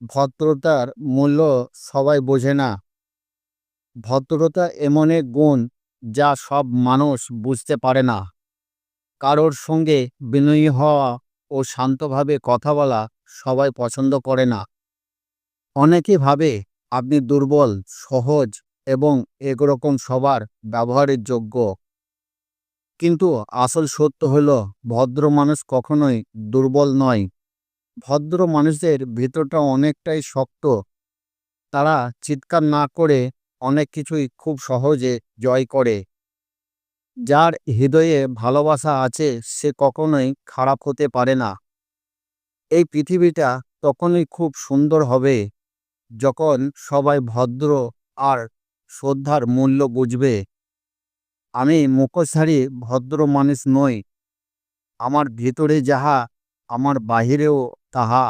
ভদ্রতার মূল্য সবাই বোঝে না। ভদ্রতা এমন এক গুণ যা সব মানুষ বুঝতে পারে না। কারোর সঙ্গে বিনয়ী হওয়া ও শান্তভাবে কথা বলা সবাই পছন্দ করে না। অনেকে ভাবে আপনি দুর্বল, সহজ এবং একরকম সবার ব্যবহারের যোগ্য। কিন্তু আসল সত্য হলো ভদ্র মানুষ কখনোই দুর্বল নয়। ভদ্র মানুষদের ভিতরটা অনেকটাই শক্ত। তারা চিৎকার না করে অনেক কিছুই খুব সহজে জয় করে। যার হৃদয়ে ভালোবাসা আছে সে কখনোই খারাপ হতে পারে না। এই পৃথিবীটা তখনই খুব সুন্দর হবে যখন সবাই ভদ্র আর শ্রদ্ধার মূল্য বুঝবে। আমি মুখোশধারী ভদ্র মানুষ নই। আমার ভিতরে যাহা আমার বাহিরেও তাহা।